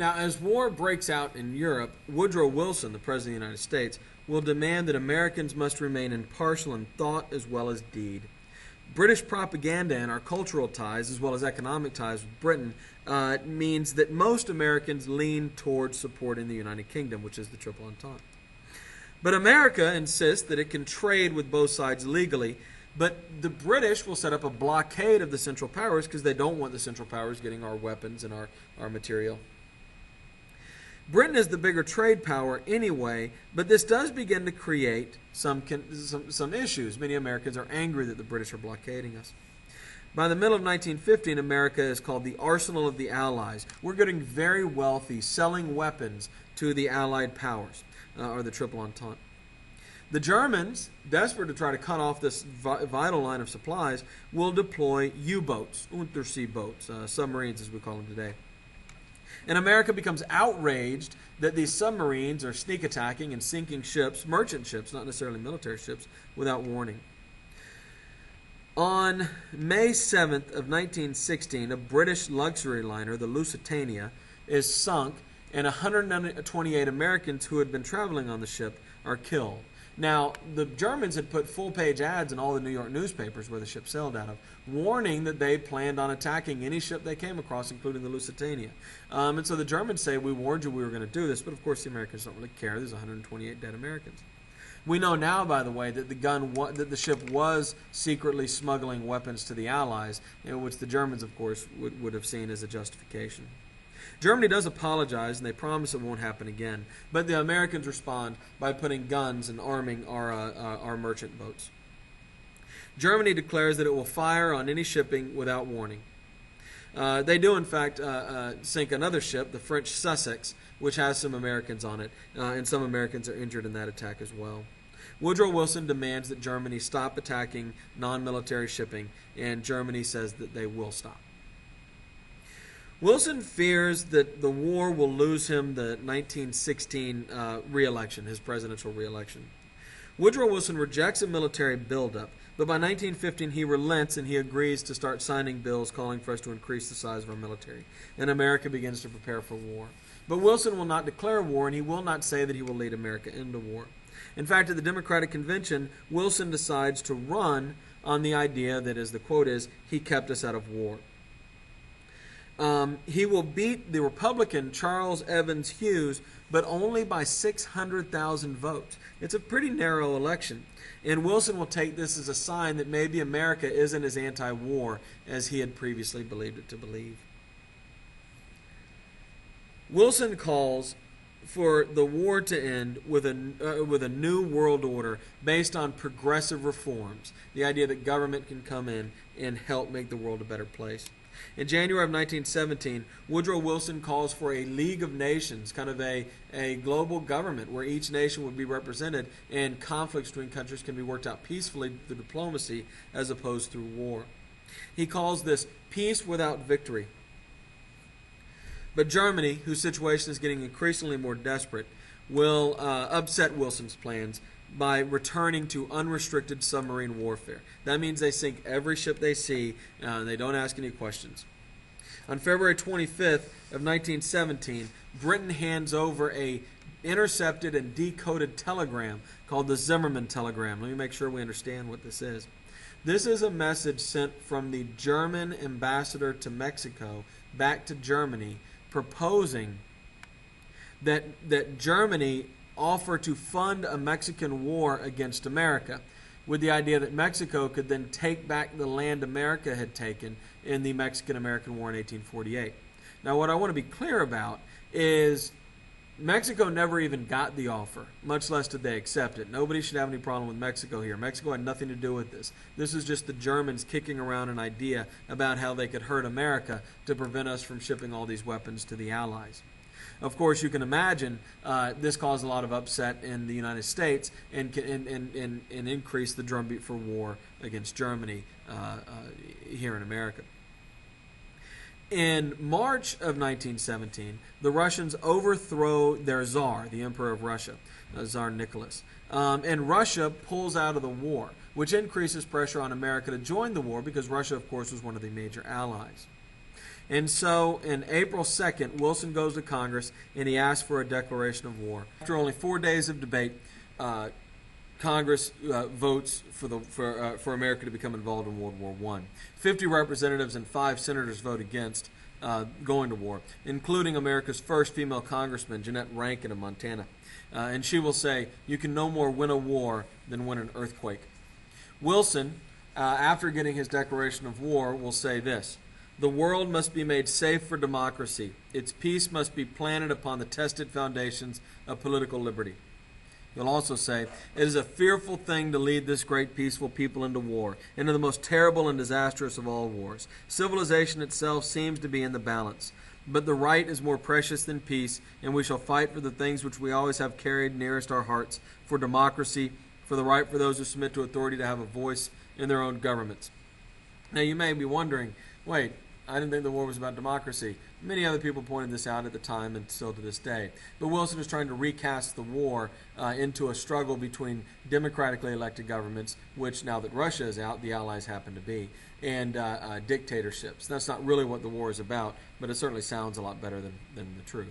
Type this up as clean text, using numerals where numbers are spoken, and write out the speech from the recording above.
Now, as war breaks out in Europe, Woodrow Wilson, the President of the United States, will demand that Americans must remain impartial in thought as well as deed. British propaganda and our cultural ties, as well as economic ties with Britain, means that most Americans lean towards supporting the United Kingdom, which is the Triple Entente. But America insists that it can trade with both sides legally, but the British will set up a blockade of the Central Powers because they don't want the Central Powers getting our weapons and our material. Britain is the bigger trade power anyway, but this does begin to create some issues. Many Americans are angry that the British are blockading us. By the middle of 1915, America is called the Arsenal of the Allies. We're getting very wealthy, selling weapons to the Allied powers, or the Triple Entente. The Germans, desperate to try to cut off this vital line of supplies, will deploy U-boats, Untersee boats, submarines as we call them today. And America becomes outraged that these submarines are sneak attacking and sinking ships, merchant ships, not necessarily military ships, without warning. On May 7th of 1916, a British luxury liner, the Lusitania, is sunk, and 128 Americans who had been traveling on the ship are killed. Now, the Germans had put full-page ads in all the New York newspapers where the ship sailed out of, warning that they planned on attacking any ship they came across, including the Lusitania. And so the Germans say, we warned you we were going to do this, but of course the Americans don't really care. There's 128 dead Americans. We know now, by the way, that the ship was secretly smuggling weapons to the Allies, which the Germans, of course, would have seen as a justification. Germany does apologize, and they promise it won't happen again. But the Americans respond by putting guns and arming our merchant boats. Germany declares that it will fire on any shipping without warning. They do, in fact, sink another ship, the French Sussex, which has some Americans on it, and some Americans are injured in that attack as well. Woodrow Wilson demands that Germany stop attacking non-military shipping, and Germany says that they will stop. Wilson fears that the war will lose him the 1916 re-election, his presidential re-election. Woodrow Wilson rejects a military buildup, but by 1915 he relents and he agrees to start signing bills calling for us to increase the size of our military, and America begins to prepare for war. But Wilson will not declare war, and he will not say that he will lead America into war. In fact, at the Democratic Convention, Wilson decides to run on the idea that, as the quote is, he kept us out of war. He will beat the Republican Charles Evans Hughes, but only by 600,000 votes. It's a pretty narrow election. And Wilson will take this as a sign that maybe America isn't as anti-war as he had previously believed it to believe. Wilson calls for the war to end with a new world order based on progressive reforms, the idea that government can come in and help make the world a better place. In January of 1917, Woodrow Wilson calls for a League of Nations, kind of a global government where each nation would be represented and conflicts between countries can be worked out peacefully through diplomacy as opposed through war. He calls this peace without victory. But Germany, whose situation is getting increasingly more desperate, will upset Wilson's plans by returning to unrestricted submarine warfare. That means they sink every ship they see, and they don't ask any questions. On February 25th of 1917, Britain hands over a intercepted and decoded telegram called the Zimmermann telegram. Let me make sure we understand what this is. This is a message sent from the German ambassador to Mexico back to Germany proposing that Germany offer to fund a Mexican war against America, with the idea that Mexico could then take back the land America had taken in the Mexican-American War in 1848. Now, what I want to be clear about is Mexico never even got the offer, much less did they accept it. Nobody should have any problem with Mexico here. Mexico had nothing to do with this. This is just the Germans kicking around an idea about how they could hurt America to prevent us from shipping all these weapons to the Allies. Of course, you can imagine this caused a lot of upset in the United States and increased the drumbeat for war against Germany here in America. In March of 1917, the Russians overthrow their Tsar, the Emperor of Russia, Tsar Nicholas. And Russia pulls out of the war, which increases pressure on America to join the war because Russia, of course, was one of the major allies. And so, in April 2nd, Wilson goes to Congress and he asks for a declaration of war. After only 4 days of debate, Congress votes for America to become involved in World War I. 50 representatives and 5 senators vote against going to war, including America's first female congressman, Jeannette Rankin of Montana. And she will say, "You can no more win a war than win an earthquake." Wilson, after getting his declaration of war, will say this: "The world must be made safe for democracy. Its peace must be planted upon the tested foundations of political liberty." He'll also say, "It is a fearful thing to lead this great peaceful people into war, into the most terrible and disastrous of all wars. Civilization itself seems to be in the balance. But the right is more precious than peace, and we shall fight for the things which we always have carried nearest our hearts, for democracy, for the right for those who submit to authority to have a voice in their own governments." Now you may be wondering, wait, I didn't think the war was about democracy. Many other people pointed this out at the time and still to this day. But Wilson is trying to recast the war into a struggle between democratically elected governments, which now that Russia is out, the Allies happen to be, and dictatorships. That's not really what the war is about, but it certainly sounds a lot better than the truth.